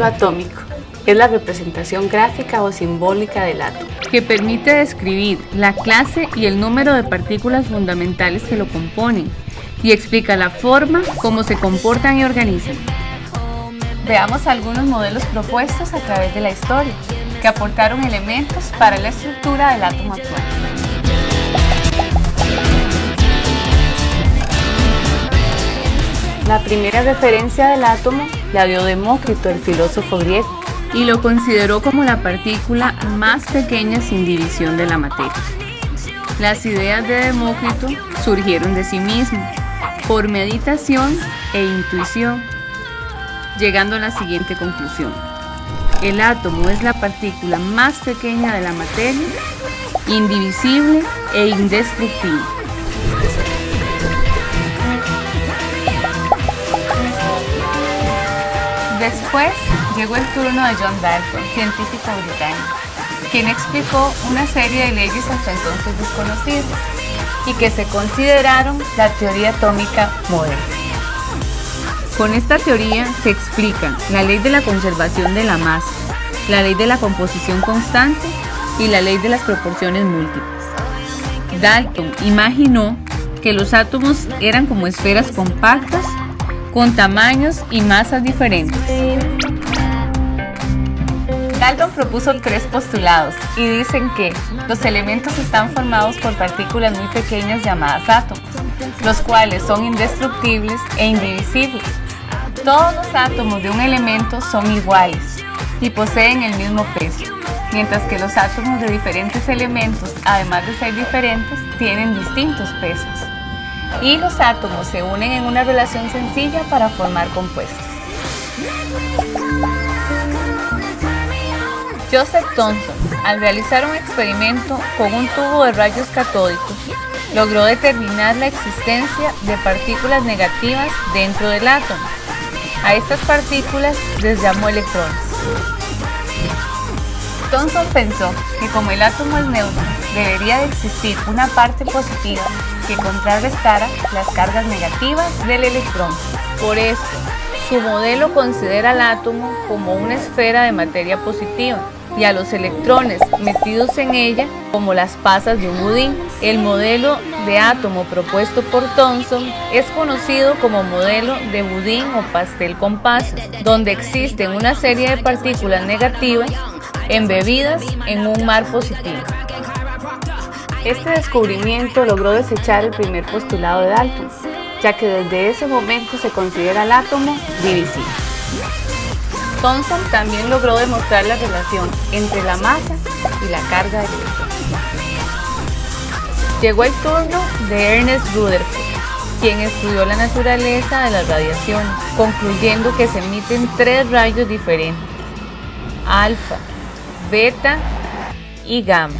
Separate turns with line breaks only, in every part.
modelo atómico es la representación gráfica o simbólica del átomo,
que permite describir la clase y el número de partículas fundamentales que lo componen y explica la forma como se comportan y organizan. Veamos algunos modelos propuestos a través de la historia, que aportaron elementos para la estructura del átomo actual.
La primera referencia del átomo la dio Demócrito, el filósofo griego,
y lo consideró como la partícula más pequeña sin división de la materia. Las ideas de Demócrito surgieron de sí mismo, por meditación e intuición, llegando a la siguiente conclusión: el átomo es la partícula más pequeña de la materia, indivisible e indestructible. Después llegó el turno de John Dalton, científico británico, quien explicó una serie de leyes hasta entonces desconocidas y que se consideraron la teoría atómica moderna. Con esta teoría se explican la ley de la conservación de la masa, la ley de la composición constante y la ley de las proporciones múltiples. Dalton imaginó que los átomos eran como esferas compactas con tamaños y masas diferentes. Dalton propuso 3 postulados y dicen que los elementos están formados por partículas muy pequeñas llamadas átomos, los cuales son indestructibles e indivisibles. Todos los átomos de un elemento son iguales y poseen el mismo peso, mientras que los átomos de diferentes elementos, además de ser diferentes, tienen distintos pesos. Y los átomos se unen en una relación sencilla para formar compuestos. Joseph Thomson, al realizar un experimento con un tubo de rayos catódicos, logró determinar la existencia de partículas negativas dentro del átomo. A estas partículas les llamó electrones. Thomson pensó que como el átomo es neutro, debería de existir una parte positiva que contrarrestara las cargas negativas del electrón. Por eso, su modelo considera al átomo como una esfera de materia positiva y a los electrones metidos en ella como las pasas de un budín. El modelo de átomo propuesto por Thomson es conocido como modelo de budín o pastel con pasas, donde existen una serie de partículas negativas embebidas en un mar positivo. Este descubrimiento logró desechar el primer postulado de Dalton, ya que desde ese momento se considera el átomo divisible. Thomson también logró demostrar la relación entre la masa y la carga del electrón. Llegó el turno de Ernest Rutherford, quien estudió la naturaleza de las radiaciones, concluyendo que se emiten 3 rayos diferentes: alfa, beta y gamma.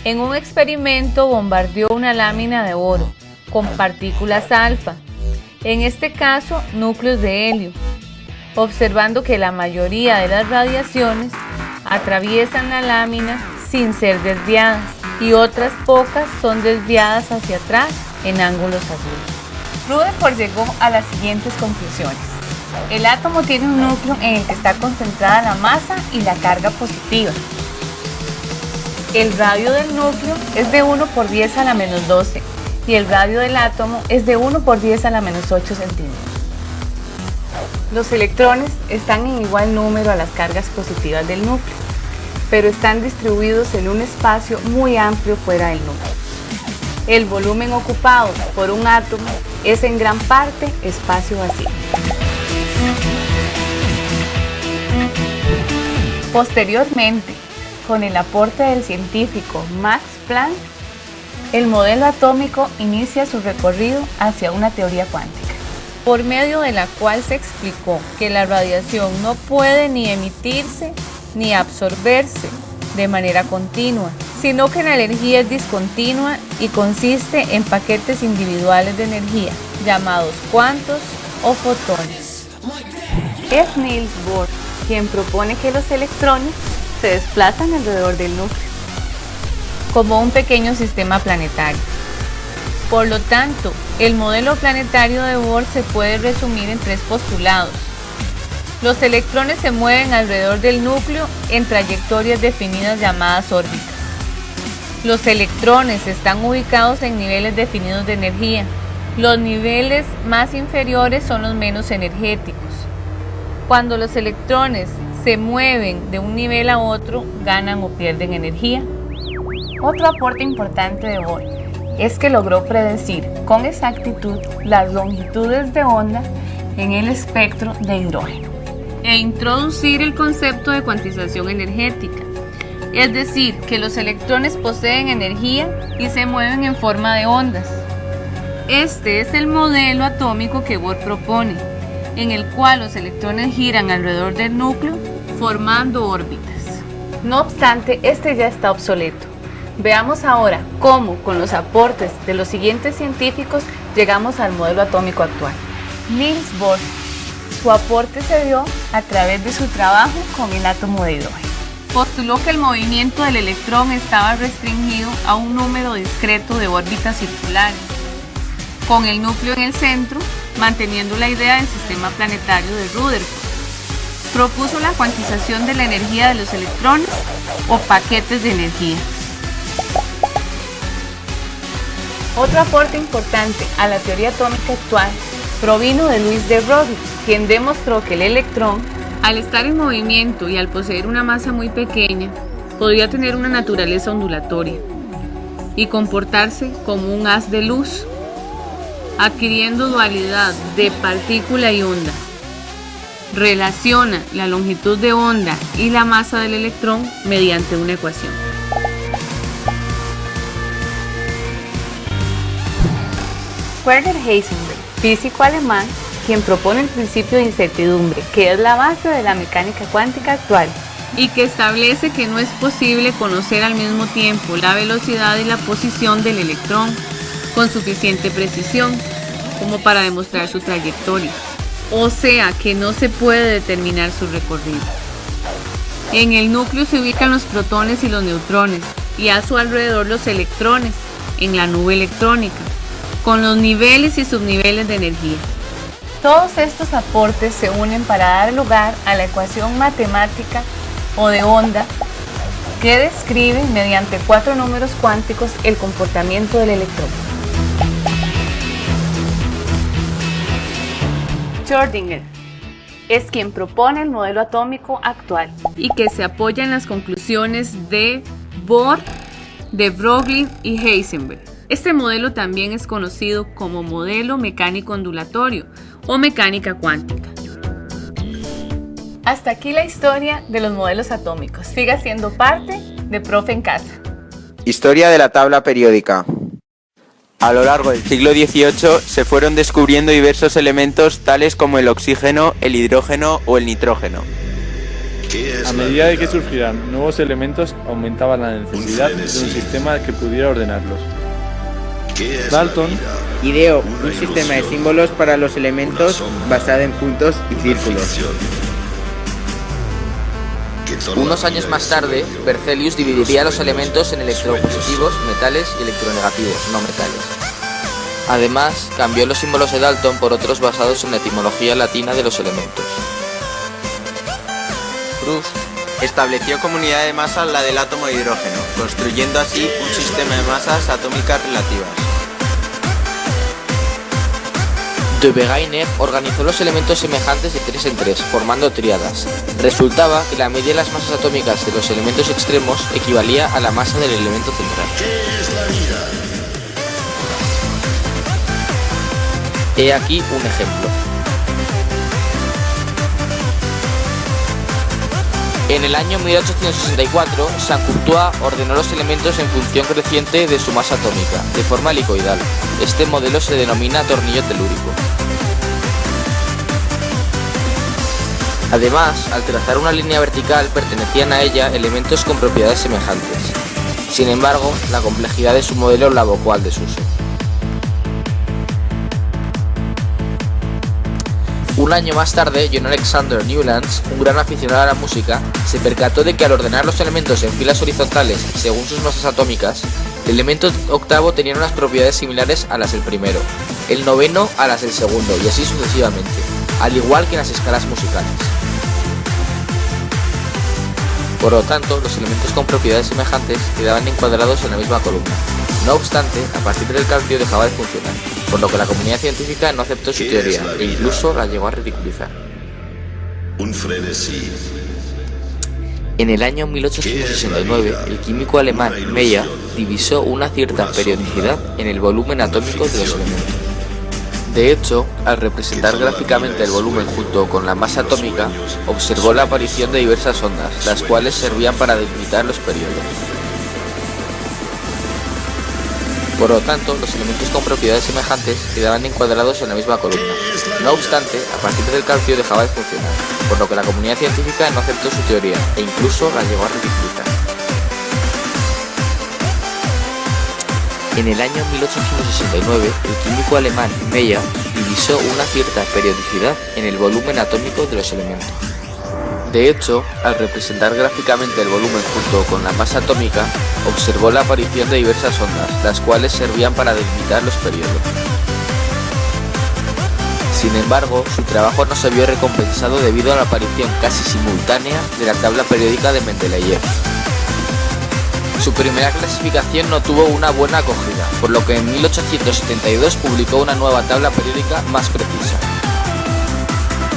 En un experimento bombardeó una lámina de oro con partículas alfa, en este caso núcleos de helio, observando que la mayoría de las radiaciones atraviesan la lámina sin ser desviadas y otras pocas son desviadas hacia atrás en ángulos agudos. Rutherford llegó a las siguientes conclusiones: el átomo tiene un núcleo en el que está concentrada la masa y la carga positiva. El radio del núcleo es de 1 por 10 a la menos 12 y el radio del átomo es de 1 por 10 a la menos 8 centímetros. Los electrones están en igual número a las cargas positivas del núcleo, pero están distribuidos en un espacio muy amplio fuera del núcleo. El volumen ocupado por un átomo es en gran parte espacio vacío. Posteriormente, con el aporte del científico Max Planck, el modelo atómico inicia su recorrido hacia una teoría cuántica, por medio de la cual se explicó que la radiación no puede ni emitirse ni absorberse de manera continua, sino que la energía es discontinua y consiste en paquetes individuales de energía, llamados cuantos o fotones. Es Niels Bohr quien propone que los electrones se desplazan alrededor del núcleo, como un pequeño sistema planetario. Por lo tanto, el modelo planetario de Bohr se puede resumir en 3 postulados. Los electrones se mueven alrededor del núcleo en trayectorias definidas llamadas órbitas. Los electrones están ubicados en niveles definidos de energía. Los niveles más inferiores son los menos energéticos. Cuando los electrones se mueven de un nivel a otro, ganan o pierden energía. Otro aporte importante de Bohr es que logró predecir con exactitud las longitudes de onda en el espectro de hidrógeno e introducir el concepto de cuantización energética, es decir, que los electrones poseen energía y se mueven en forma de ondas. Este es el modelo atómico que Bohr propone, en el cual los electrones giran alrededor del núcleo formando órbitas. No obstante, este ya está obsoleto. Veamos ahora cómo, con los aportes de los siguientes científicos, llegamos al modelo atómico actual. Niels Bohr. Su aporte se dio a través de su trabajo con el átomo de hidrógeno. Postuló que el movimiento del electrón estaba restringido a un número discreto de órbitas circulares, con el núcleo en el centro, manteniendo la idea del sistema planetario de Rutherford. Propuso la cuantización de la energía de los electrones o paquetes de energía. Otro aporte importante a la teoría atómica actual provino de Louis de Broglie, quien demostró que el electrón, al estar en movimiento y al poseer una masa muy pequeña, podría tener una naturaleza ondulatoria y comportarse como un haz de luz, adquiriendo dualidad de partícula y onda. Relaciona la longitud de onda y la masa del electrón mediante una ecuación. Werner Heisenberg, físico alemán, quien propone el principio de incertidumbre, que es la base de la mecánica cuántica actual, y que establece que no es posible conocer al mismo tiempo la velocidad y la posición del electrón con suficiente precisión como para demostrar su trayectoria, o sea que no se puede determinar su recorrido. En el núcleo se ubican los protones y los neutrones, y a su alrededor los electrones, en la nube electrónica, con los niveles y subniveles de energía. Todos estos aportes se unen para dar lugar a la ecuación matemática o de onda que describe mediante 4 números cuánticos el comportamiento del electrón. Schrödinger es quien propone el modelo atómico actual y que se apoya en las conclusiones de Bohr, de Broglie y Heisenberg. Este modelo también es conocido como modelo mecánico ondulatorio o mecánica cuántica. Hasta aquí la historia de los modelos atómicos. Siga siendo parte de Profe en Casa.
Historia de la tabla periódica. A lo largo del siglo XVIII se fueron descubriendo diversos elementos tales como el oxígeno, el hidrógeno o el nitrógeno.
A medida de que surgieran nuevos elementos, aumentaba la necesidad de un sistema que pudiera ordenarlos. Dalton
Ideó un sistema de símbolos para los elementos basado en puntos y círculos.
Unos años más tarde, Berzelius dividiría los elementos en electropositivos, metales y electronegativos, no metales. Además, cambió los símbolos de Dalton por otros basados en la etimología latina de los elementos.
Proust estableció como unidad de masa la del átomo de hidrógeno, construyendo así un sistema de masas atómicas relativas.
De Wegener organizó los elementos semejantes de 3 en 3, formando tríadas. Resultaba que la media de las masas atómicas de los elementos extremos equivalía a la masa del elemento central. He aquí un ejemplo. En el año 1864, Saint-Courtois ordenó los elementos en función creciente de su masa atómica, de forma helicoidal. Este modelo se denomina tornillo telúrico. Además, al trazar una línea vertical, pertenecían a ella elementos con propiedades semejantes. Sin embargo, la complejidad de su modelo la abocó al desuso. Un año más tarde, John Alexander Newlands, un gran aficionado a la música, se percató de que al ordenar los elementos en filas horizontales según sus masas atómicas, el elemento octavo tenía unas propiedades similares a las del primero, el noveno a las del segundo y así sucesivamente, al igual que en las escalas musicales. Por lo tanto, los elementos con propiedades semejantes quedaban encuadrados en la misma columna. No obstante, a partir del calcio dejaba de funcionar, por lo que la comunidad científica no aceptó su teoría e incluso la llegó a ridiculizar. En el año 1869, el químico alemán Meyer divisó una cierta periodicidad en el volumen atómico de los elementos. De hecho, al representar gráficamente el volumen junto con la masa atómica, observó la aparición de diversas ondas, las cuales servían para delimitar los periodos. Por lo tanto, los elementos con propiedades semejantes quedaban encuadrados en la misma columna. No obstante, a partir del calcio dejaba de funcionar, por lo que la comunidad científica no aceptó su teoría e incluso la llegó a ridiculizar. En el año 1869, el químico alemán Meyer divisó una cierta periodicidad en el volumen atómico de los elementos. De hecho, al representar gráficamente el volumen junto con la masa atómica, observó la aparición de diversas ondas, las cuales servían para delimitar los periodos. Sin embargo, su trabajo no se vio recompensado debido a la aparición casi simultánea de la tabla periódica de Mendeleev. Su primera clasificación no tuvo una buena acogida, por lo que en 1872 publicó una nueva tabla periódica más precisa.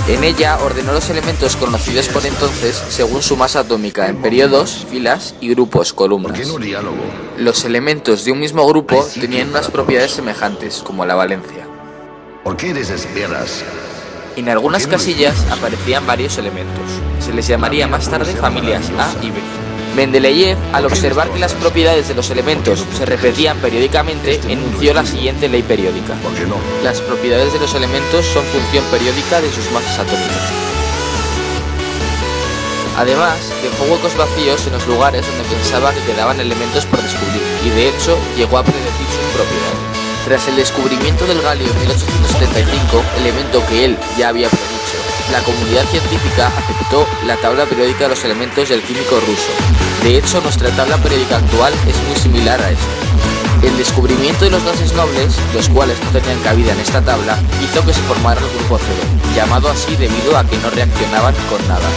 En ella ordenó los elementos conocidos por entonces según su masa atómica en periodos, filas y grupos, columnas. Los elementos de un mismo grupo tenían unas propiedades semejantes, como la valencia. En algunas casillas aparecían varios elementos. Se les llamaría más tarde familias A y B. Mendeleev, al observar que las propiedades de los elementos se repetían periódicamente, enunció la siguiente ley periódica. Las propiedades de los elementos son función periódica de sus masas atómicas. Además, dejó huecos vacíos en los lugares donde pensaba que quedaban elementos por descubrir, y de hecho llegó a predecir sus propiedades. Tras el descubrimiento del galio en 1875, elemento que él ya había predicho, la comunidad científica aceptó la tabla periódica de los elementos del químico ruso. De hecho, nuestra tabla periódica actual es muy similar a esta. El descubrimiento de los gases nobles, los cuales no tenían cabida en esta tabla, hizo que se formara el grupo cero, llamado así debido a que no reaccionaban con nada.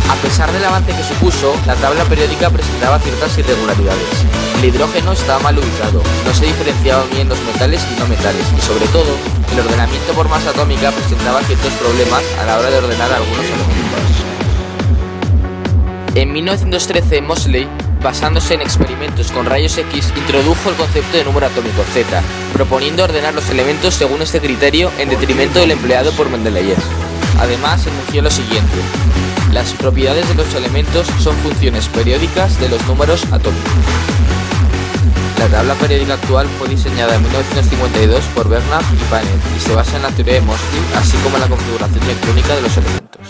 A pesar del avance que supuso, la tabla periódica presentaba ciertas irregularidades. El hidrógeno estaba mal ubicado, no se diferenciaban bien los metales y no metales, y sobre todo, el ordenamiento por masa atómica presentaba ciertos problemas a la hora de ordenar algunos elementos. En 1913, Moseley, basándose en experimentos con rayos X, introdujo el concepto de número atómico Z, proponiendo ordenar los elementos según este criterio en detrimento del empleado por Mendeleev. Además, enunció lo siguiente: las propiedades de los elementos son funciones periódicas de los números atómicos. La tabla periódica actual fue diseñada en 1952 por Bernard y Panet y se basa en la teoría de Moseley, así como en la configuración electrónica de los elementos.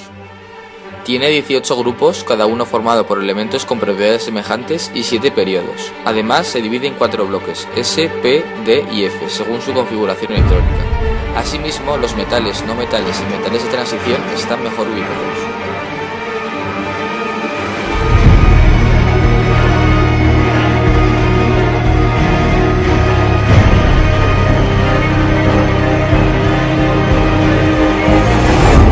Tiene 18 grupos, cada uno formado por elementos con propiedades semejantes y 7 periodos. Además, se divide en 4 bloques, S, P, D y F, según su configuración electrónica. Asimismo, los metales, no metales y metales de transición están mejor ubicados.